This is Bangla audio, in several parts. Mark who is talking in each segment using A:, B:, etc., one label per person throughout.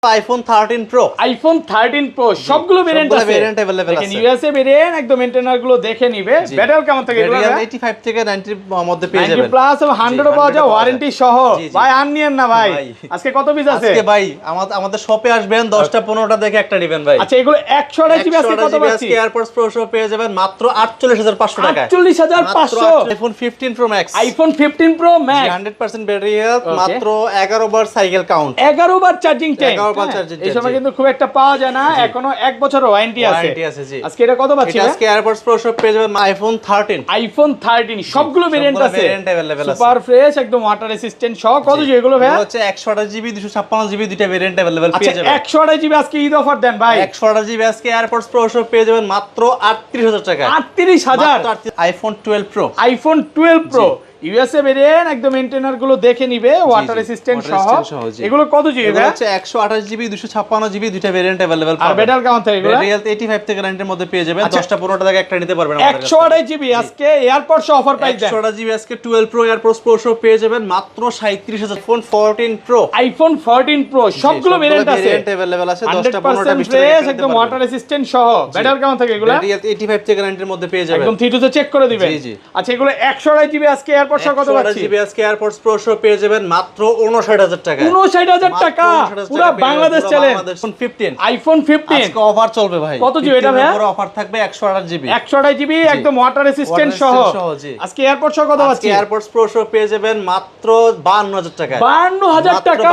A: iPhone 13 Pro
B: সবগুলো ভেরিয়েন্ট আছে।
A: ভেরিয়েন্ট अवेलेबल আছে।
B: দেখেন ইউএসএ ভেরিয়েন্ট একদম মেইনটেইনার গুলো দেখে নিবে। ব্যাটারি কেমন থাকে এগুলো?
A: 85 থেকে 90 এর মধ্যে পেয়ে যাবেন।
B: 90 প্লাস এবং 100 পাওয়া যায় ওয়ারেন্টি সহ। ভাই আর নিয়েন না ভাই। আজকে কত পিস আছে?
A: আজকে ভাই আমাদের শপে আসবেন 10টা 15টা দেখে একটা নেবেন ভাই।
B: আচ্ছা এগুলো 128 জিবি আজকে কত পাচ্ছি?
A: আজকে AirPods Pro সহ পেয়ে যাবেন মাত্র 48500 টাকায়।
B: 48500
A: iPhone 15 Pro Max।
B: iPhone 15 Pro Max
A: 100% battery health, মাত্র 11 বার সাইকেল কাউন্ট।
B: 11 বার চার্জিং টাইম।
A: 11 বার চার্জিং
B: এই সময় কিন্তু খুব একটা পাওয়া যায় না। এখনো 1 বছর ওয়ারেন্টি আছে। আজকে এটা কত পাচ্ছি?
A: আজকে AirPods Pro সহ পেয়ে যাবেন iPhone 13
B: সবগুলো ভেরিয়েন্ট আছে।
A: अवेलेबल আছে।
B: সুপার ফ্রেশ একদম ওয়াটার রেসিস্ট্যান্ট সহ। কত জিবি এগুলো ভাই?
A: হচ্ছে 128 জিবি 256 জিবি দুইটা ভেরিয়েন্ট अवेलेबल পেয়ে যাবেন।
B: 128 জিবি আজকে ঈদ অফার দেন ভাই।
A: 128 জিবি আজকে AirPods Pro সহ পেয়ে যাবেন মাত্র 38000 টাকায়।
B: 38000
A: iPhone 12 Pro।
B: iPhone 12 Pro USA variant একদম মেইনটেইনার গুলো দেখে নিবে ওয়াটার রেসিস্ট্যান্ট সহ। এগুলো কত জিবি ভাই?
A: হচ্ছে 128 জিবি 256 জিবি দুইটা ভেরিয়েন্ট अवेलेबल
B: আর ব্যাটারি কেমন থাকে এগুলো?
A: রিয়েল 85 থেকে 90 এর মধ্যে পেয়ে যাবেন। 10টা 15টা টাকা একটা নিতে পারবেন আমাদের কাছে।
B: 128 জিবি আজকে এয়ারপড সহ অফার প্রাইস দেন।
A: 128 জিবি আজকে 12 Pro AirPods Pro সহ পেয়ে যাবেন মাত্র 37000। iPhone 14 Pro।
B: iPhone 14 Pro সবগুলো ভেরিয়েন্ট আছে।
A: ভেরিয়েন্ট अवेलेबल আছে। 10টা 15টা 20টা
B: ফ্রেশ একদম ওয়াটার রেসিস্ট্যান্ট সহ। ব্যাটারি কেমন থাকে এগুলো?
A: রিয়েল 85 থেকে 90 এর মধ্যে পেয়ে যাবেন।
B: একদম থিটুতে চেক করে দিবেন। আচ্ছা এগুলো 128 জিবি আজকে এয়ারপড সহ কত পাচ্ছি?
A: 128 জিবি আজকে AirPods Pro সহ পেয়ে যাবেন মাত্র 59000 টাকা।
B: 59000 টাকা পুরো বাংলাদেশ চ্যালেঞ্জ। iPhone 15
A: আজকে অফার চলবে ভাই।
B: কত জিবি এটা ভাই?
A: পুরো অফার থাকবে 128 জিবি।
B: 128 জিবি একদম ওয়াটার রেসিস্ট্যান্ট সহ। আজকে এয়ারপড সহ কত পাচ্ছি?
A: AirPods Pro সহ পেয়ে যাবেন মাত্র 52000 টাকা।
B: 52000 টাকা।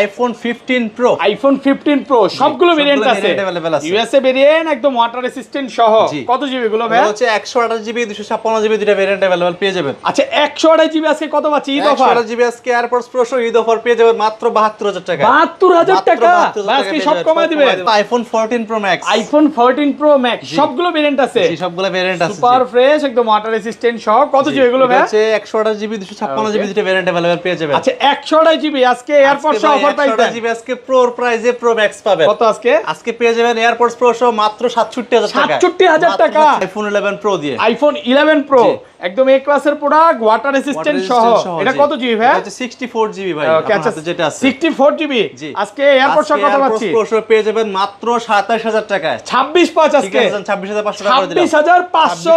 A: iPhone 15 Pro।
B: iPhone 15 Pro সবগুলো ভেরিয়েন্ট আছে। ইউএসএ ভেরিয়েন্ট একদম ওয়াটার রেসিস্ট্যান্ট সহ। কত জিবি গুলো ভাই?
A: হচ্ছে 128 জিবি 256 জিবি দুইটা ভেরিয়েন্ট अवेलेबल পেয়ে যাবেন।
B: আচ্ছা 128 জিবি আজকে কত পাচ্ছি ঈদ অফার?
A: 128 জিবি আজকে AirPods Pro সহ ঈদ অফার পেয়ে যাবেন মাত্র 72000 টাকা।
B: 72000 টাকা আজকে সব কমায় দিবেন।
A: iPhone 14 Pro Max।
B: iPhone 14 Pro Max সবগুলো ভেরিয়েন্ট আছে।
A: সবগুলো ভেরিয়েন্ট আছে।
B: সুপার ফ্রেশ একদম ওয়াটার রেসিস্ট্যান্ট সহ। কত জিবি এগুলো ভাই?
A: হচ্ছে 128 জিবি 256 জিবি দুইটা ভেরিয়েন্ট अवेलेबल পেয়ে যাবেন।
B: আচ্ছা 128 জিবি আজকে এয়ারপড সহ অফার প্রাইস দেন।
A: 128 জিবি আজকে Pro প্রাইসে Pro Max পাবেন।
B: কত আজকে?
A: আজকে পেয়ে যাবেন AirPods Pro সহ মাত্র 67000 টাকা।
B: 67000 টাকা
A: iPhone 11 Pro দিয়ে।
B: iPhone 11 Pro একদম এ ক্লাসের প্রোডাক্ট ওয়াটার রেসিস্ট্যান্ট সহ। এটা কত জিবি ভাই?
A: এটা 64 জিবি ভাই।
B: আচ্ছা
A: যেটা আছে
B: 64 জিবি আজকে এয়ারপড সহ কত পাচ্ছি?
A: Pro সহ পেয়ে যাবেন মাত্র 27000 টাকায়।
B: 26 আজকে
A: 26500 টাকা করে দিলাম।
B: 26500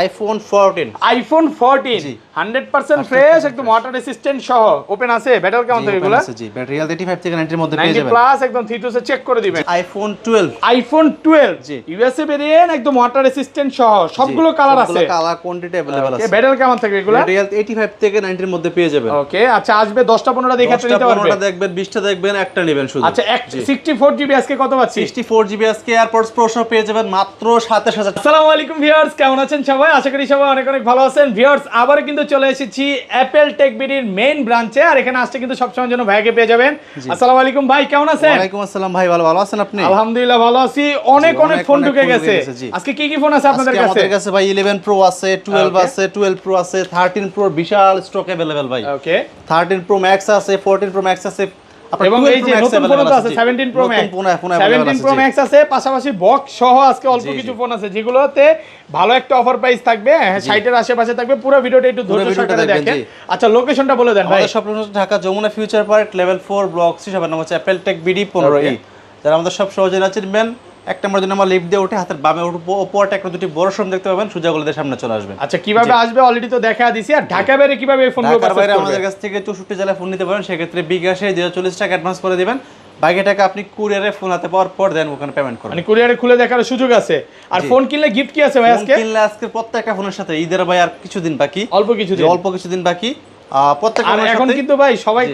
A: iPhone 14।
B: iPhone 14 100% ফ্রেশ একদম ওয়াটার রেসিস্ট্যান্ট সহ। ওপেন আছে ব্যাটারি কেমন থাকে এগুলো?
A: জি ব্যাটারি হেলথ 85 থেকে 90 এর মধ্যে পেয়ে
B: 90
A: যাবেন।
B: প্লাস একদম থিটুসে চেক করে দিবেন।
A: iPhone 12।
B: iPhone 12 ইউএসএ ভেরিয়েন্ট একদম ওয়াটার রেসিস্ট্যান্ট সহ। সবগুলো কালার আছে।
A: সবগুলো কালার কোয়ান্টিটি अवेलेबल আছে।
B: ব্যাটারি কেমন থাকে এগুলো?
A: ব্যাটারি হেলথ 85 থেকে 90 এর মধ্যে পেয়ে যাবেন।
B: ওকে আচ্ছা আসবে 10টা 15টা দেখে আপনি নিতে পারবেন।
A: 10টা 15টা দেখবেন 20টা দেখবেন একটা নেবেন শুধু।
B: আচ্ছা 64 জিবি আজকে কত পাচ্ছি?
A: 64 জিবি আজকে AirPods Pro সহ পেয়ে যাবেন মাত্র 27000 টাকা।
B: আসসালামু আলাইকুম ভিউয়ার্স, কেমন আছেন সবাই? আশা করি সবাই অনেক অনেক ভালো আছেন। ভিউয়ার্স আবার কিন্তু চলে এসেছি অ্যাপল টেক বিডির মেইন ব্রাঞ্চে। আর এখানে আসতে কিন্তু সবসময়ের জন্য ভাইকে পেয়ে যাবেন। আসসালামু আলাইকুম ভাই, কেমন আছেন?
A: ওয়ালাইকুম আসসালাম ভাই, ভালো আছেন আপনি?
B: আলহামদুলিল্লাহ ভালো আছি। অনেক অনেক ফোন ঢুকে গেছে। আজকে কি কি ফোন আছে আপনাদের কাছে?
A: আমাদের কাছে ভাই 11 Pro আছে, 12 আছে, 12 Pro আছে, 13 Pro বিশাল স্টক अवेलेबल ভাই।
B: ওকে
A: 13 Pro Max আছে, 14 Pro Max আছে।
B: এবং এই যে নতুন ফোন তো আছে 17 Pro Max। 17 Pro Max আছে, পাশাপাশি বক্স সহ আজকে অল্প কিছু ফোন আছে যেগুলোতে ভালো একটা অফার প্রাইস থাকবে। 60 এর আশেপাশে থাকবে। পুরো ভিডিওটা একটু ধৈর্য সহকারে দেখেন। আচ্ছা লোকেশনটা বলে দেন ভাই।
A: আমাদের সব Dhaka Jamuna future park level 4 block 3 সবার নাম হচ্ছে অ্যাপল টেক বিডি 15 যারা আমাদের সব সহজে না চিনবেন, এক নম্বর দিন আমার লিফট দিয়ে উঠে হাতের বামে উপরটা একটা দুটি বড় শোরুম দেখতে পাবেন, সোজা গলিতে সামনে চলে আসবেন।
B: আচ্ছা কিভাবে আসবে অলরেডি তো দেখা দিছি। আর ঢাকা বাইরে কিভাবে এই ফোনগুলো পারচেজ করবেন?
A: আমাদের কাছ থেকে 64 জেলায় ফোন নিতে পারেন। সেক্ষেত্রে বিকাশে 240 টাকা অ্যাডভান্স করে দিবেন, বাকি টাকা আপনি কুরিয়ারে ফোন হাতে পাওয়ার পর দেন ওখানে পেমেন্ট করবেন।
B: মানে কুরিয়ারে খুলে দেখার সুযোগ আছে। আর ফোন কিনলে গিফট কি আছে ভাই আজকে?
A: ফোন কিনলে আজকে প্রত্যেকটা ফোনের সাথে ঈদের ভাই আর কিছুদিন বাকি,
B: অল্প কিছুদিন বাকি।
A: প্রত্যেকটা
B: এখন কিন্তু ভাই সবাই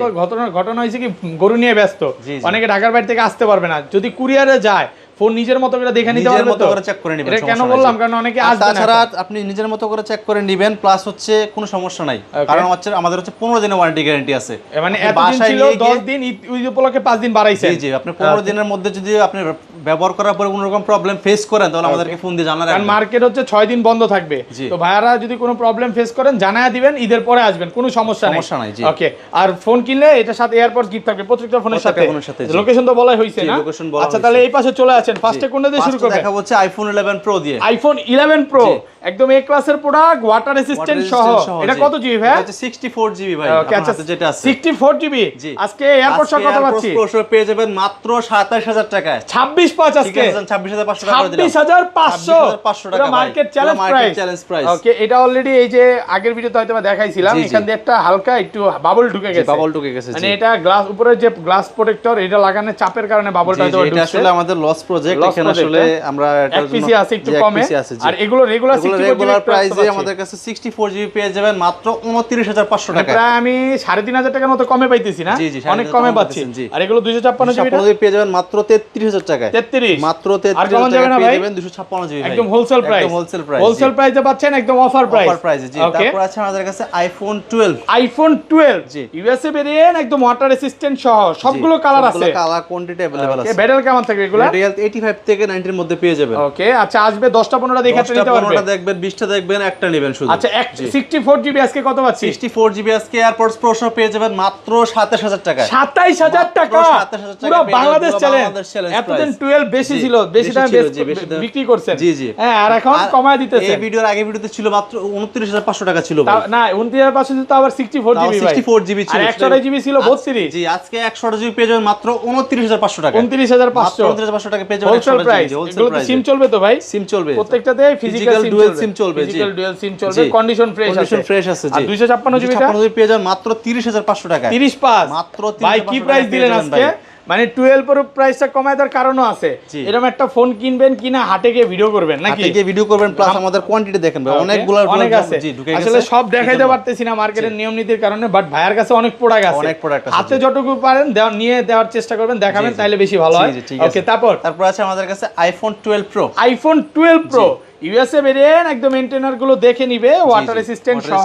B: ঘটনা হয়েছে কি গরু নিয়ে ব্যস্ত, অনেকে ঢাকার বাইরে থেকে আসতে পারবে না। যদি কুরিয়ারে যায় ফোন নিজের মতো করে দেখে নিতে পারবে,
A: তো চেক করে নেবেন।
B: এটা কেন বললাম, কারণ অনেকে আসবে না।
A: তাছাড়া আপনি নিজের মতো করে চেক করে নেবেন, প্লাস হচ্ছে কোনো সমস্যা নাই, কারণ হচ্ছে আমাদের হচ্ছে 15 দিনের ওয়ারেন্টি গ্যারান্টি আছে।
B: মানে এতদিন ছিল 10 দিন, ঈদ উপলক্ষে 5 দিন বাড়াইছে।
A: জি আপনি 15 দিনের মধ্যে যদি আপনি ব্যবহার করার পরে কোনো রকম প্রবলেম ফেস করেন তাহলে আমাদেরকে ফোন দিয়ে জানাবেন।
B: কারণ মার্কেট হচ্ছে 6 দিন বন্ধ থাকবে। তো ভাইয়ারা যদি কোনো প্রবলেম ফেস করেন জানায়া দিবেন, ঈদের পরে আসবেন, কোনো সমস্যা নাই। ওকে আর ফোন কিনলে এটার সাথে এয়ারপড গিফট থাকবে প্রত্যেকটা ফোনের সাথে। লোকেশন তো বলাই হইছে না? আচ্ছা তাহলে এই পাশে চলে আসেন। যাচ্ছেন ফার্স্টে কোনটা দিয়ে শুরু করবেন?
A: দেখাবো হচ্ছে আইফোন 11 প্রো দিয়ে।
B: আইফোন 11 প্রো একদম এ ক্লাসের প্রোডাক্ট, ওয়াটার রেসিস্ট্যান্ট সহ। এটা কত জিবি ভাই?
A: এটা 64 জিবি ভাই।
B: আচ্ছা
A: যেটা আছে
B: 64 জিবি। আজকে এয়ারপোর্ট সহ কত পাচ্ছি?
A: প্রো পেয়ে যাবেন মাত্র 27000 টাকায়।
B: 26.5 আজকে
A: 26500 টাকা করে দিলাম।
B: 26500 টাকা মার্কেট চ্যালেঞ্জ প্রাইস। ওকে, এটা অলরেডি এই যে আগের ভিডিওতে হয়তো দেখাইছিলাম, এখান দিয়ে একটা হালকা একটু বাবল ঢুকে গেছে। মানে এটা গ্লাস উপরে যে গ্লাস প্রোটেক্টর এটা লাগানো চাপের কারণে বাবলটা হয়তো ঢুকছে।
A: এটা আসলে আমাদের লস প্রজেক্ট, এখানে আসলে আমরা এটার জন্য
B: পিসি আছে একটু কমে। আর এগুলো রেগুলার 64
A: প্রাইসে আমাদের কাছে 64 জিবি পেয়ে যাবেন মাত্র 29500 টাকা।
B: প্রায় আমি 3500 টাকার মতো কমে পাইতেছি না, অনেক কমে পাচ্ছি। আর এগুলো 256 জিবি
A: পেয়ে যাবেন মাত্র 33000 টাকায়।
B: 33
A: মাত্র 33000 টাকায় পেয়ে যাবেন 256 জিবি
B: একদম হোলসেল প্রাইস। হোলসেল প্রাইসে পাচ্ছেন একদম অফার প্রাইসে। জি,
A: তারপর আছে আমাদের কাছে আইফোন 12
B: জি, ইউএসএ ভেরিয়েন্ট একদম ওয়াটার রেসিস্ট্যান্ট সহ সবগুলো কালার আছে।
A: কালার কোয়ান্টিটি अवेलेबल আছে।
B: ব্যাটারি কেমন থাকবে এগুলো?
A: ব্যাটারি 85 থেকে 90 এর মধ্যে পেয়ে যাবেন।
B: ওকে, আচ্ছা আসবে 10টা 15টা দেখে আপনি নিতে পারবেন।
A: 15টা দেখবেন, 20টা দেখবেন, একটা নেবেন শুধু।
B: আচ্ছা 64 জিবি আজকে কত পাচ্ছি?
A: 64 জিবি আজকে এয়ারপোর্টস প্রো সহ পেয়ে যাবেন মাত্র 27000 টাকায়।
B: 27000 টাকা পুরো বাংলাদেশ চ্যালেঞ্জ। এতদিন 12 বেশি ছিল, বেশি দামে বিক্রি করছেন।
A: জি জি।
B: হ্যাঁ, আর এখন কমায় দিতেছেন।
A: এই ভিডিওর আগে ভিডিওতে ছিল মাত্র 29500 টাকা ছিল ভাই।
B: না 29500 তো আবার 64 জিবি ভাই।
A: 64 জিবি ছিল।
B: আর 128 জিবি ছিল 32।
A: জি, আজকে 128 জিবি পেয়ে যাবেন মাত্র 29500 টাকা।
B: 29500
A: 29500 টাকা পেয়ে যাবেন।
B: Wholesale price. এগুলো তো সিম চলবে তো ভাই?
A: সিম চলবে
B: প্রত্যেকটাতে ফিজিক্যাল
A: ডুয়াল সিম চলবে। জি,
B: ফিজিক্যাল ডুয়াল সিম চলবে, কন্ডিশন ফ্রেশ আছে।
A: জি,
B: আর 256 জিবিটা
A: পেয়ে যাবেন মাত্র 30500 টাকা।
B: 35
A: মাত্র 3500
B: ভাই কি প্রাইস দিলেন আজকে? মানে 12 প্রো প্রাইসটা কমায় দেওয়ার কারণও আছে। এরকম একটা ফোন কিনবেন কিনা হাটে গিয়ে ভিডিও করবেন নাকি?
A: হাটে গিয়ে ভিডিও করবেন, প্লাস আমাদের কোয়ান্টিটি দেখেন ভাই, অনেক আছে।
B: জি, আসলে সব দেখাইতে পারতেছি না মার্কেটের নিয়ম নীতির কারণে, বাট ভাইয়ের কাছে অনেক প্রোডাক্ট আছে। হাতে যতটুকু পারেন নিয়ে দেওয়ার চেষ্টা করবেন, দেখাবেন, তাইলে বেশি ভালো হয়। ওকে, তারপর
A: আছে আমাদের কাছে আইফোন
B: 12 প্রো ইউএসএ ভেরিয়েন্ট একদম মেইনটেইনার গুলো দেখে নিবে, ওয়াটার রেসিস্ট্যান্ট সহ।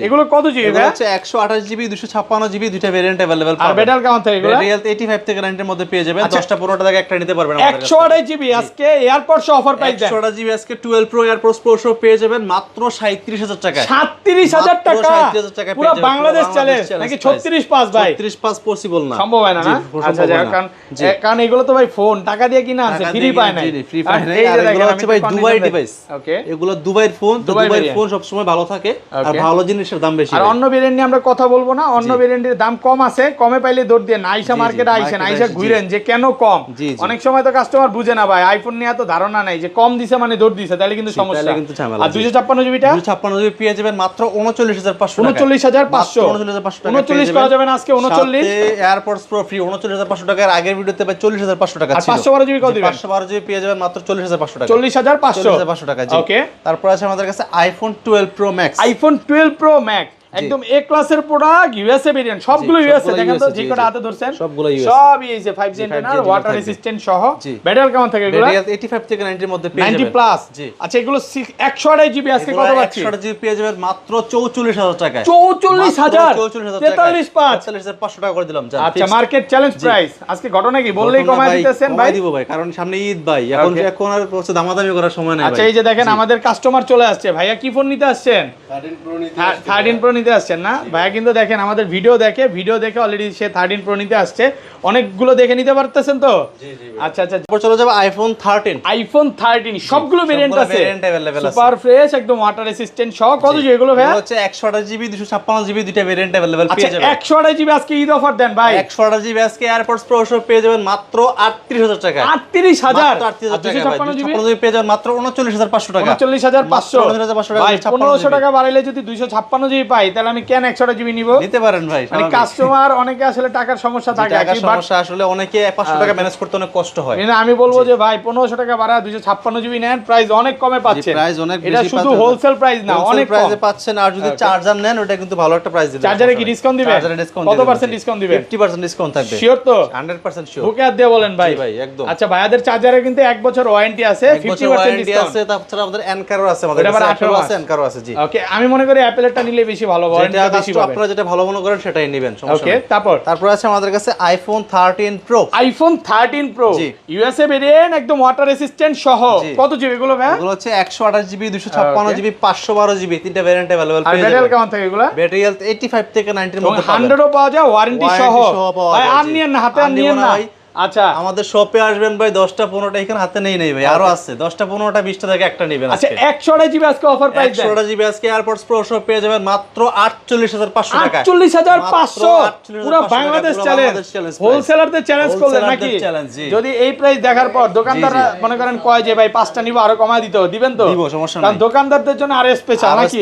B: এগুলো কত জিবি ভাই?
A: হচ্ছে 128 জিবি 256 জিবি, দুইটা ভেরিয়েন্ট अवेलेबल পাবেন।
B: আর ব্যাটারি কেমন থাকে এগুলো?
A: ব্যাটারি 85 থেকে 90 এর মধ্যে পেয়ে যাবেন। 10টা 15টা থেকে একটা নিতে পারবেন আমাদের কাছে।
B: 128 জিবি আজকে এয়ারপোর্ট সহ অফার প্রাইস দেন।
A: 128 জিবি আজকে 12 প্রো এয়ারপোর্টস প্রো সহ পেয়ে যাবেন মাত্র 37000 টাকায়।
B: 37000 টাকা পুরো বাংলাদেশ চ্যালেঞ্জ নাকি? 365 ভাই?
A: 365 পসিবল না,
B: সম্ভব হয় না। আচ্ছা কারণ এগুলো তো ভাই ফোন টাকা দিয়ে কিনা আছে, ফ্রি পায় না।
A: ফ্রি পায় না। আর এগুলো হচ্ছে ভাই দুবাই ডিভাইস। ওকে, এগুলো দুবাইয়ের ফোন, তো দুবাইয়ের ফোন সব সময় ভালো থাকে আর ভালো জিনিসের দাম বেশি।
B: আর অন্য ভেরিয়েন্ট নিয়ে আমরা কথা বলবো না, অন্য ভেরিয়েন্টের দাম কম আছে, কমে পাইলে দৌড় দিয়ে নাইসা মার্কেটে আইছেন, আইসা ঘুরেন যে কেন কম। অনেক সময় তো কাস্টমার বুঝে না ভাই, আইফোন নিয়ে তো ধারণা নাই যে কম দিছে মানে দৌড় দিছে, তাহলে কিন্তু সমস্যা। আর 256 জিবিটা
A: 256 জিবি পেয়ে যাবেন মাত্র 39500 টাকা।
B: 39500 39 করা যাবে না আজকে? 39
A: এয়ারপোর্টস প্রো ফ্রি 39500 টাকার আগের ভিডিওতে ভাই 40500 টাকা ছিল।
B: 512 জিবি কত দিবেন?
A: 512 জিবি পেয়ে যাবেন মাত্র 40500 টাকা।
B: 40500
A: টাকা। জি, ওকে। তারপর আছে আমাদের কাছে iPhone 12 pro max.
B: IPhone 12 pro max একদম এ ক্লাসের প্রোডাক্ট, ইউএসএ ভেরিয়েন্ট, সবগুলো ইউএসএ। দেখেন তো যে কটা হাতে ধরছেন সবগুলো ইউএসএ, সব ইউএসএ 5G এন্টেনার, ওয়াটার রেসিস্ট্যান্ট সহ। ব্যাটারি কেমন থাকে এগুলো?
A: ব্যাটারি 85 থেকে 90 এর মধ্যে পেয়ে যাবেন।
B: 90 প্লাস। জি, আচ্ছা এগুলো 128 জিবি আজকে কত পাচ্ছি?
A: 128 জিবি পেয়ে যাবেন মাত্র 44000 টাকায়।
B: 44000
A: 43500 টাকা করে দিলাম।
B: আচ্ছা মার্কেট চ্যালেঞ্জ প্রাইস আজকে ঘটনা কি বললেই কমায় দিতেছেন ভাই?
A: দিব ভাই, কারণ সামনে ঈদ ভাই, এখন আর দামাদামি করার সময় নাই ভাই।
B: আচ্ছা এই যে দেখেন আমাদের কাস্টমার চলে আসছে। ভাইয়া কি ফোন নিতে আসছেন? 13 প্রো নিতে আসছেন না ভাইয়া? কিন্তু দেখেন আমাদের ভিডিও দেখে অলরেডি সে 13 প্রো নিতে আসছে। অনেকগুলো দেখে নিতে পারতেছেন তো? আচ্ছা
A: তারপর চলে যাব আইফোন
B: 13 সবগুলো ভেরিয়েন্ট আছে, সুপার ফ্রেশ একদম ওয়াটার রেসিস্ট্যান্ট সহ। কত জিবি এগুলো ভাই?
A: হচ্ছে 128 জিবি 256 জিবি, দুইটা ভেরিয়েন্ট अवेलेबल পেয়ে যাবেন।
B: 128 জিবি আজকে ঈদ অফার দেন ভাই।
A: 128 জিবি আজকে এয়ারপোর্টস প্রো সহ পেয়ে যাবেন মাত্র 38000 টাকা।
B: 38000
A: 256 জিবি পেয়ে যাবেন মাত্র 39500 টাকা।
B: 39500 ভাই। 1500 টাকা বাড়াইলে যদি 256 জিবি পাই, তাহলে আমি কেন 128 জিবি নিব?
A: নিতে পারেন ভাই।
B: মানে কাস্টমার অনেকে আসলে টাকার সমস্যা থাকে,
A: টাকার সমস্যা আসলে অনেকে 500 টাকা ম্যানেজ করতে অনেক কষ্ট হয়।
B: আমি বলবো যে ভাই 1500 টাকা বাড়া 256 জিবি নেন, প্রাইস অনেক কমে পাচ্ছেন।
A: প্রাইস অনেক বেশি
B: এটা শুধু হোলসেল প্রাইস না, অনেক
A: প্রাইসে পাচ্ছেন। আর যদি চার্জার নেন, ওটা কিন্তু ভালো একটা প্রাইস দিবেন।
B: চার্জারে কি ডিসকাউন্ট দিবেন? কত পার্সেন্ট ডিসকাউন্ট দিবেন?
A: 50% ডিসকাউন্ট থাকবে।
B: শিওর তো?
A: 100% শিওর।
B: বুকে হাত দিয়ে বলেন ভাই।
A: ভাই একদম।
B: আচ্ছা ভাইয়াদের চার্জারে কিন্তু 1 বছর ওয়ারেন্টি আছে, 50% ডিসকাউন্ট
A: আছে। তাছাড়া আমাদের এনকারও আছে, আমাদের কাছে 18 আছে, এনকারও আছে। জি,
B: ওকে। আমি মনে করি অ্যাপেলটা নিলে বেশি ভালো, ওয়ারেন্টি বেশি পাবেন।
A: আপনারা যেটা ভালো মনে করেন সেটাই নেবেন, সমস্যা
B: ওকে।
A: নেই। তারপর আছে আমাদের কাছে iPhone 13 pro.
B: IPhone 13 pro USA variant একদম ওয়াটার রেসিস্ট্যান্ট সহ। কত জিবি এগুলো ভাই?
A: এগুলো হচ্ছে 128 জিবি 256 জিবি 512 জিবি, তিনটা ভেরিয়েন্ট अवेलेबल পেয়ে যাবেন।
B: ব্যাটারি কেমন থাকে এগুলো?
A: ব্যাটারি 85 থেকে 90 এর মধ্যে পাবেন।
B: 100 ও পাওয়া যায়, ওয়ারেন্টি সহ। ভাই আর নিয়েন না, হাতে আর নিয়েন না। আচ্ছা
A: আমাদের শপে আসবেন ভাই 10টা 15টা এখানে হাতে নেই ভাই, আরো আছে 10টা 15টা 20টা থেকে একটা নেবেন
B: আচ্ছা
A: আজকে।
B: 128 জিবি আজকে অফার প্রাইস দেন।
A: 128 জিবি আজকে এয়ারপডস প্রো সহ পেয়ে যাবেন মাত্র 48500 টাকা।
B: 48500 পুরো বাংলাদেশ চ্যালেঞ্জ, হোলসেলারদের চ্যালেঞ্জ করলেন নাকি? যদি এই প্রাইস দেখার পর দোকানদাররা মনে করেন কয় যে ভাই 5টা নিব আরো কমায় দিবেন তো?
A: দিব, সমস্যা নাই।
B: কারণ দোকানদারদের জন্য আরো স্পেশাল নাকি?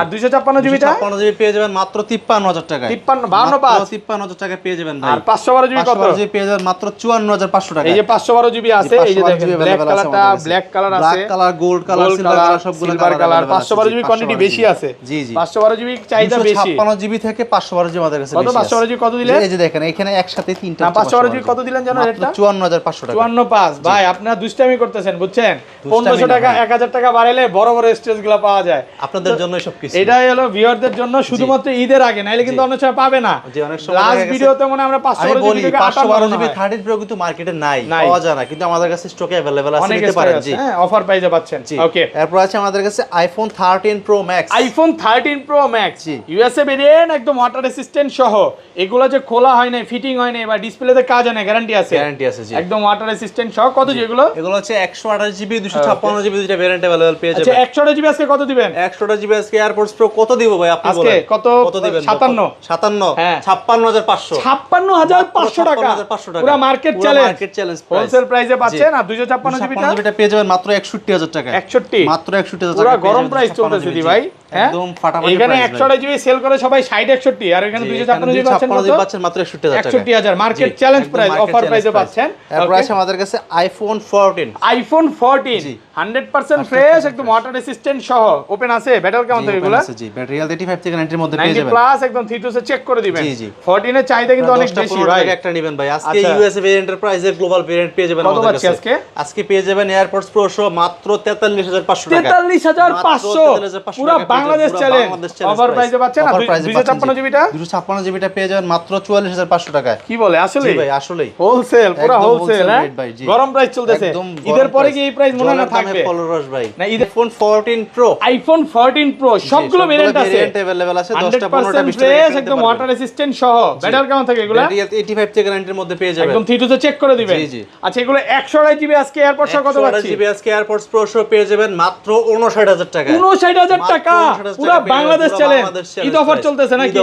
B: আর 256 জিবিটা
A: 256 জিবি পেয়ে যাবেন মাত্র 53000 টাকা। 53000 টাকা পেয়ে যাবেন ভাই।
B: আর 512 জিবি কত?
A: 512 জিবি পেয়ে যাবেন মাত্র 54500 টাকা।
B: এই যে 512 জিবি আছে, এই যে দেখেন ব্ল্যাক কালারটা, ব্ল্যাক কালার আছে,
A: black colour, gold colour, silver colour, সবগুলো
B: কালার। 512 জিবি কোয়ান্টিটি বেশি আছে।
A: জি জি,
B: 512 জিবি চাহিদা বেশি।
A: 256 জিবি থেকে 512 জিবি আমাদের কাছে
B: কত?
A: বেশি আছে।
B: 512 জিবি কত দিলেন?
A: এই যে দেখেন এখানে একসাথে তিনটা।
B: না 512 জিবি কত দিলেন জানো এটা?
A: 54500 টাকা।
B: 545 ভাই, আপনারা দুষ্টামি করতেছেন বুঝছেন? 1500 টাকা 1000 টাকা বাড়াইলে বড় বড় স্টেজগুলো পাওয়া যায়।
A: আপনাদের জন্য সবকিছু।
B: এটাই হলো ভিউয়ারদের জন্য, শুধুমাত্র ঈদের আগে, নাইলে কিন্তু অনেক সময় পাবে না।
A: জি, অনেক সময়
B: লাস্ট ভিডিওতে মনে আমরা 512 জিবি থেকে
A: 512 জিবি 13 প্রো কিন্তু মার্কেটে নাই, পাওয়া যায় না, কিন্তু আমাদের কাছে স্টকে अवेलेबल আছে,
B: অনেক
A: নিতে পারেন। জি
B: হ্যাঁ, অফার প্রাইসে পাচ্ছেন। ওকে,
A: এরপর আছে আমাদের কাছে iPhone 13 pro max.
B: IPhone 13 pro max
A: জি।
B: ইউএসএ ভেরিয়েন্ট, একদম ওয়াটার রেসিস্ট্যান্ট সহ। এগুলো যে খোলা হয় না, ফিটিং হয় না বা ডিসপ্লেতে কাজ হয় না, গ্যারান্টি আছে?
A: গ্যারান্টি আছে জি।
B: একদম ওয়াটার রেসিস্ট্যান্ট সহ। কত জি এগুলো?
A: এগুলো হচ্ছে 128 জিবি 256 জিবি দুইটা ভেরিয়েন্ট अवेलेबल পেয়ে
B: আচ্ছা,
A: যাবেন।
B: 128 জিবি আজকে কত দিবেন?
A: 128 জিবি আজকে এয়ারপডস প্রো কত দিব ভাই আপনি বলেন?
B: আজকে কত
A: দিবেন?
B: 57
A: 57
B: হ্যাঁ।
A: 56500
B: 56500 টাকা,
A: 56500 টাকা।
B: পুরো মার্কেট চ্যালেঞ্জ
A: হোলসেল
B: প্রাইসে পাচ্ছেন। আর 256 জিবিটা
A: জিবিটা পেয়ে যাবেন মাত্র 61000 টাকা।
B: 61
A: মাত্র 61000
B: পুরো
A: টাকা।
B: গরম প্রাইস চলতেছে দি ভাই। হ্যাঁ,
A: একদম ফাটাফাটি।
B: এখানে 128 জিবি সেল করে সবাই 60 61, আর এখানে 256 জিবি পাচ্ছেন কত?
A: পাচ্ছেন মাত্র 61000 টাকা।
B: 61000 মার্কেট চ্যালেঞ্জ প্রাইস, অফার প্রাইসে পাচ্ছেন।
A: এরপর আছে আমাদের কাছে আইফোন 14।
B: আইফোন 14 100% ফ্রেশ, একদম ওয়াটার রেসিস্ট্যান্ট সহ। ওপেন আছে, ব্যাটারি কেমন থাকে এগুলা?
A: জি, ব্যাটারি হেলথ 85 থেকে 90 এর মধ্যে পেয়ে
B: 90
A: যাবেন।
B: প্লাস, একদম 3 সে চেক করে দিবেন।
A: জি জি,
B: 14 এর চাহিদা কিন্তু অনেক বেশি ভাই।
A: একটা নেবেন ভাই আজকে। ইউএসএ ভেরিয়েন্টের প্রাইসে গ্লোবাল ভেরিয়েন্ট পেয়ে যাবেন আমাদের কাছে।
B: আজকে
A: আজকে পেয়ে যাবেন এয়ারপডস প্রো সহ মাত্র 43500 টাকা।
B: 43500 পুরো বাংলাদেশ চ্যালেঞ্জ, অফার প্রাইসে পাচ্ছেন। আর 256 জিবিটা
A: 256 জিবিটা পেয়ে যাবেন মাত্র 44500 টাকা।
B: কি বলে আসলে?
A: জি ভাই আসলেই
B: হোলসেল, পুরো হোলসেল। গরম প্রাইস চলতেছে। ঈদের পরে কি এই প্রাইস মনে না থাকবে?
A: ফলোরাস ভাই
B: না, ঈদের
A: আইফোন 14 প্রো,
B: আইফোন 14 প্রো সবগুলো ভেরিয়েন্ট আছে,
A: ভেরিয়েন্ট अवेलेबल আছে। 10টা 15টা 20টা
B: ফ্রেশ, একদম ওয়াটার রেসিস্ট্যান্ট সহ। ব্যাটারি কেমন থাকে এগুলা?
A: ব্যাটারি 85 থেকে 90 এর মধ্যে পেয়ে যাবেন।
B: একদম 3 সে চেক করে দিবেন।
A: জি জি।
B: আচ্ছা, এগুলো 128 জিবি আজকে এয়ারপড সহ কত পাচ্ছি?
A: 128 জিবি আজকে এয়ারপডস প্রো সহ পেয়ে যাবেন মাত্র 59000 টাকা।
B: 59000 টাকা, পুরো বাংলাদেশ চ্যালেঞ্জ। ঈদ অফার চলতেছে নাকি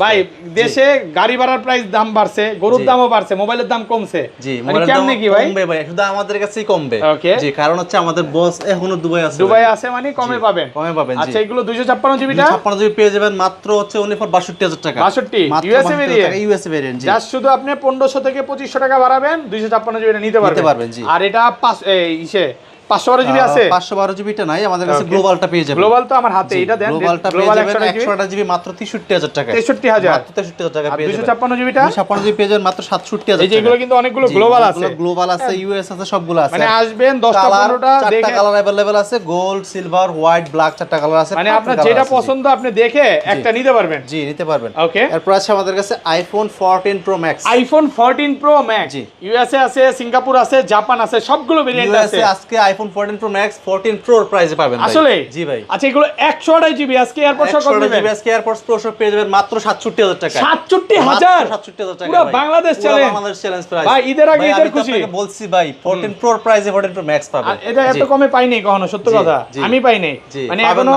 B: ভাই? দেশে গাড়ি ভাড়ার প্রাইস দাম বাড়ছে, গরুর দামও বাড়ছে, মোবাইলের দাম কমছে।
A: জি,
B: মানে কেমনে কি ভাই?
A: কমবে ভাই, শুধু আমাদের কাছেই কমবে।
B: ওকে,
A: জি, কারণ হচ্ছে আমাদের বস এখনো দুবাই আছে।
B: দুবাই আছে মানে কমে পাবেন।
A: কমে পাবেন।
B: আচ্ছা, এগুলো 256 জিবিটা
A: 256 জিবি পেয়ে যাবেন মাত্র হচ্ছে 62000 টাকা।
B: 62 ইউএসএ ভেরিয়েন্ট।
A: ইউএসএ ভেরিয়েন্ট জি।
B: জাস্ট শুধু আপনি 1500 থেকে 2500 টাকা বাড়াবেন, 256 জিবিটা নিতে পারবেন।
A: জি।
B: আর এটা 512 জিবি আছে?
A: 512 জিবিটা নাই আমাদের কাছে, গ্লোবালটা পেয়ে যাবেন।
B: গ্লোবাল তো আমার হাতে, এটা দেন।
A: গ্লোবালটা পেয়ে যাবেন 128 জিবি মাত্র 63000 টাকা।
B: 63000
A: মাত্র 63000 টাকা পেয়ে যাবেন।
B: 256 জিবিটা
A: 256 জিবি পেয়ে যাবেন মাত্র 67000
B: এই যে এগুলো কিন্তু অনেকগুলো গ্লোবাল আছে।
A: গ্লোবাল আছে, ইউএস আছে, সবগুলো আছে।
B: মানে আসবেন 10টা 15টা দেখে,
A: 4টা কালার अवेलेबल আছে, গোল্ড, সিলভার, হোয়াইট, ব্ল্যাক, 4টা কালার আছে।
B: মানে আপনার যেটা পছন্দ আপনি দেখে একটা নিতে পারবেন।
A: জি, নিতে পারবেন।
B: ওকে,
A: এরপর আছে আমাদের কাছে iPhone 14 pro max.
B: IPhone 14 pro max USA আছে, সিঙ্গাপুর আছে, জাপান আছে, সবগুলো ভেরিয়েন্ট আছে।
A: ইউএসএ আজকে আইফোন 14 প্রো ম্যাক্স 14 প্রোর প্রাইসে পাবেন ভাই।
B: আসলে?
A: জি ভাই।
B: আচ্ছা, এগুলো 128 জিবি আজকে এয়ারপড সহ কত দিবেন?
A: 128 জিবি আজকে এয়ারপডস প্রো সহ পেয়ে যাবেন মাত্র 67000 টাকা।
B: 67000
A: 67000 টাকা।
B: পুরো Bangladesh challenge.
A: Bangladesh challenge price
B: ভাই, ঈদের আগে ঈদের খুশি।
A: আমি বলছি ভাই 14 প্রোর প্রাইসে 14 প্রো ম্যাক্স পাবেন।
B: আর এটা এত কমে পাইনি কখনো, সত্য কথা। আমি পাইনি। মানে এখনো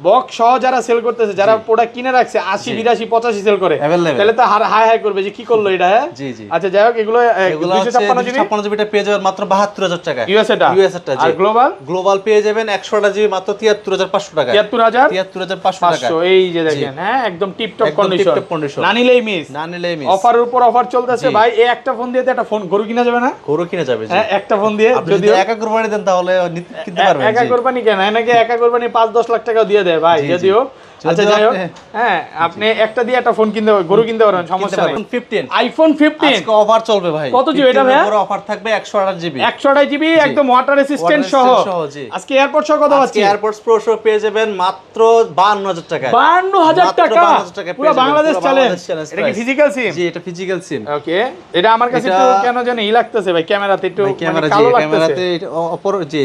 B: বক্স সহ যারা সেল করতেছে, যারা প্রোডাক্ট কিনে রাখছে 80 82 85 সেল করে, তাহলে তো হাই হাই করবে যে কি করলো এটা। হ্যাঁ
A: জি জি।
B: আচ্ছা, যাই হোক, এগুলো 256
A: জিবিটা পেয়ে যাবেন মাত্র 72000 টাকা।
B: ইউএসএটা জি। আর
A: গ্লোবাল পেয়ে যাবেন 128 জিবি মাত্র 73500 টাকা।
B: 73500 টাকা। এই যে দেখেন, হ্যাঁ, একদম টিপ টপ কন্ডিশন। না নিলেই মিস। অফারের উপর অফার চলতেছে ভাই। এই একটা ফোন দিয়ে একটা ফোন গরু কিনা যাবে না?
A: গরু কিনা যাবে জি।
B: হ্যাঁ, একটা ফোন দিয়ে
A: যদি একা কুরবানি দেন তাহলে কিনতে পারবেন।
B: একা কুরবানি কেন? নাকি একা কুরবানি 5-10 লাখ টাকা দিয়ে দেয় ভাই যদিও। আচ্ছা, যাই হোক, হ্যাঁ, আপনি একটা দিয়ে একটা ফোন কিনতে গরু কিনতে পারবেন, সমস্যা নেই। আইফোন 15
A: আজকে অফার চলবে ভাই।
B: কত জিবি এটা ভাই?
A: পুরো অফার থাকবে 128 জিবি।
B: 128 জিবি একদম ওয়াটার রেসিস্ট্যান্ট সহ। আজকে এয়ারপড সহ কত পাচ্ছি?
A: এয়ারপডস প্রো সহ পেয়ে যাবেন মাত্র 52000 টাকা।
B: 52000 টাকা, পুরো বাংলাদেশ চ্যালেঞ্জ। এটা কি ফিজিক্যাল সিম?
A: জি, এটা ফিজিক্যাল সিম।
B: ওকে, এটা আমার কাছে একটু কেন জানি লাগতেছে ভাই, ক্যামেরাতে একটু
A: ক্যামেরা
B: কালো
A: জি,
B: লাগতেছে।
A: ক্যামেরাতে অপর জি,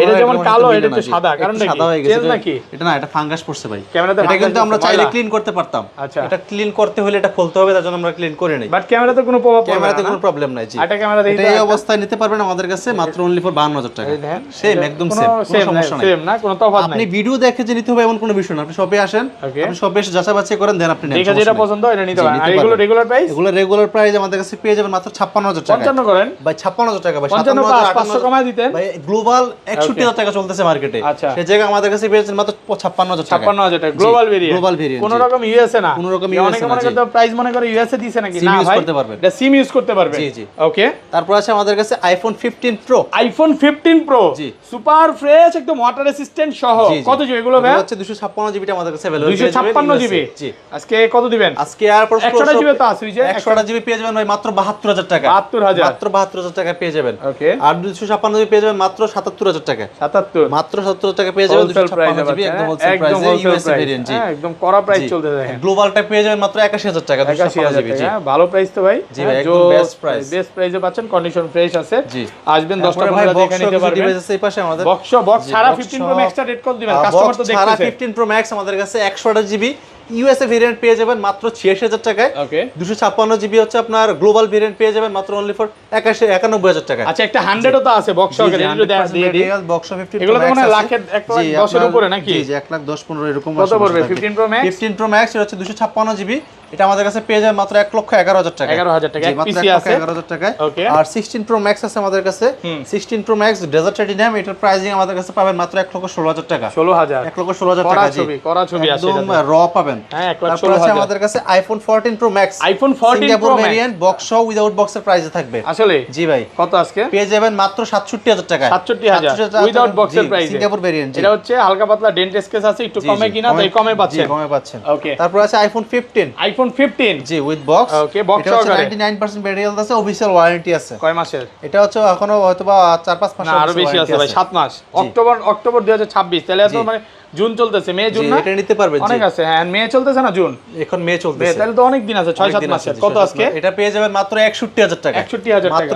B: এটা যেমন কালো, এটা একটু সাদা, কারণ
A: সাদা হয়ে গেছে
B: নাকি?
A: এটা না, এটা ফাঙ্গাস পড়ছে ভাই।
B: ক্যামেরাতে
A: এটা কিন্তু আমরা চাইলে ক্লিন করতে পারতাম,
B: আচ্ছা
A: এটা ক্লিন করতে হলে এটা খুলতে হবে, তার জন্য আমরা ক্লিন করে নেই।
B: বাট ক্যামেরাতে কোনো প্রভাব পড়বে না,
A: ক্যামেরাতে কোনো প্রবলেম নাই। জি
B: এটা ক্যামেরা দেখি
A: এই অবস্থায় নিতে পারবেন আমাদের কাছে মাত্র অনলি ফর 52000 টাকা। সেম একদম সেম, কোনো সমস্যা নাই,
B: সেম না, কোনো তফাৎ নাই।
A: আপনি ভিডিও দেখে যে নিতে হবে এমন কোনো বিষয় না, আপনি শপে আসেন, আপনি শপে এসে যাচাই বাছাই করেন, দেন আপনি নেন,
B: দেখে যেটা পছন্দ এটা নিতে পারেন। আর এগুলো রেগুলার প্রাইস,
A: এগুলো রেগুলার প্রাইস আমাদের কাছে পেয়ে যাবেন মাত্র 56000 টাকা।
B: 55 করেন
A: ভাই 56000 টাকা ভাই,
B: 500 কমায় দিতেন
A: ভাই। গ্লোবাল 61000 টাকা চলতেছে মার্কেটে,
B: আচ্ছা
A: সেই জায়গায় আমাদের কাছে পেয়ে যাচ্ছেন মাত্র 56000 টাকা।
B: 56000 টাকা গ্লোবাল ভেরিয়েন্ট,
A: গ্লোবাল ভেরিয়েন্ট,
B: কোন রকম ইউএসএ না,
A: কোন রকম ইউএসএ
B: অনেকে মনে করতে প্রাইস মনে করে ইউএসএ দিছে নাকি,
A: সিম
B: না
A: ইউজ
B: ভাই
A: করতে পারবেন,
B: এটা সিম ইউজ করতে পারবেন।
A: জি জি।
B: ওকে,
A: তারপর আছে আমাদের কাছে আইফোন 15 প্রো।
B: আইফোন 15 প্রো
A: জি
B: সুপার ফ্রেশ একদম ওয়াটার রেসিস্ট্যান্ট সহ। কত জিবি এগুলো ভাই?
A: হচ্ছে 256 জিবি আমাদের কাছে अवेलेबल,
B: 256 জিবি।
A: জি
B: আজকে কত দিবেন?
A: আজকে আর
B: 100 জিবি তো আছে,
A: 100 জিবি পেয়ে যাবেন ভাই মাত্র 72000 টাকা।
B: 72000
A: মাত্র 72000 টাকা পেয়ে যাবেন।
B: ওকে,
A: আর 256 জিবি পেয়ে যাবেন মাত্র 77000 টাকা।
B: 77
A: মাত্র 77000 টাকা পেয়ে যাবেন 256 জিবি একদম হোলসেল প্রাইসে, ইউএসএ ভেরিয়েন্ট। জি
B: একদম কড়া প্রাইস চলতে দেখেন।
A: গ্লোবালটা পেয়ে যাবেন মাত্র 81000 টাকা 256 জিবি। জি
B: ভালো প্রাইস তো ভাই,
A: জি ভাই একদম বেস্ট প্রাইস,
B: বেস্ট প্রাইসে পাচ্ছেন, কন্ডিশন ফ্রেশ আছে।
A: জি
B: আসবেন 10টা
A: ভাই
B: পর্যন্ত দেখে নিতে পারবেন।
A: ডিভাইস আছে এই পাশে আমাদের
B: বক্স ছাড়া 15 প্রো ম্যাক্সটা রেট কত দিবেন? কাস্টমার তো
A: ছাড়া
B: দেখতেছে।
A: 15 প্রো ম্যাক্স আমাদের কাছে 128 জিবি ইউএসএ ভেরিয়েন্ট পেয়ে যাবেন মাত্র 86000 টাকায়।
B: ওকে,
A: 256 জিবি হচ্ছে আপনার গ্লোবাল ভেরিয়েন্ট পেয়ে যাবেন মাত্র অনলি ফর 91000 টাকা।
B: আচ্ছা একটা 100 ও তো আছে বক্স সহকারে, একটু দিয়ে দিই।
A: বক্স 15
B: এগুলো তো মনে হয় লাখের 1.10 এর উপরে নাকি?
A: জি 1,10,15 এরকম
B: কত পড়বে 15 প্রো ম্যাক্স?
A: 15 প্রো ম্যাক্স এটা হচ্ছে 256 জিবি, এটা আমাদের কাছে পেয়ে যাবেন মাত্র 1,11,000 টাকা।
B: 11000 টাকা,
A: জি,
B: এক
A: মাত্র
B: পিসি আছে
A: 1,11,000 টাকায়।
B: ওকে,
A: আর 16 প্রো ম্যাক্স আছে আমাদের কাছে, 16 প্রো ম্যাক্স ডেজার্ট রেটিনাম, এটার প্রাইসিং আমাদের কাছে পাবেন মাত্র 1,16,000 টাকা।
B: 16000
A: 1,16,000 টাকা। জি
B: করা ছবি আছে,
A: একদম র পাবেন।
B: হ্যাঁ 1,16,000।
A: তারপর আছে আমাদের কাছে iPhone 14 pro max,
B: iPhone 14 pro
A: variant box সহ উইদাউট বক্সের প্রাইসে থাকবে।
B: আসলে
A: জি ভাই
B: কত আজকে
A: পেয়ে যাবেন মাত্র 67000 টাকা।
B: 67000 উইদাউট বক্সের প্রাইসে,
A: সিঙ্গাপুর ভেরিয়েন্ট।
B: এটা হচ্ছে হালকা পাতলা ডেন্ট স্কেচ আছে, একটু কমে কিনা তাই কমে পাচ্ছেন।
A: জি কমে পাচ্ছেন।
B: ওকে,
A: তারপর আছে iPhone 15,
B: iPhone 15
A: G with box.
B: Okay, box
A: এটা হচ্ছে
B: সহকারে
A: 99% ব্যাটারি হেলথ আছে, অফিশিয়াল ওয়ারেন্টি আছে।
B: কয় মাসের?
A: এটা হচ্ছে এখনো হয়তোবা 4-5 মাস
B: না আরো বেশি আছে ভাই, 7 মাস। অক্টোবর 2026, তাহলে তো মানে জুন চলতেছে, মে জুন না,
A: এটা নিতে পারবেন।
B: অনেক আছে। হ্যাঁ মে চলতেছে না, জুন
A: এখন মে চলতেছে,
B: তাহলে তো অনেক দিন আছে, 6-7 মাসের। কত আজকে?
A: এটা পেয়ে যাবেন মাত্র 61000 টাকা।
B: 61000 টাকা।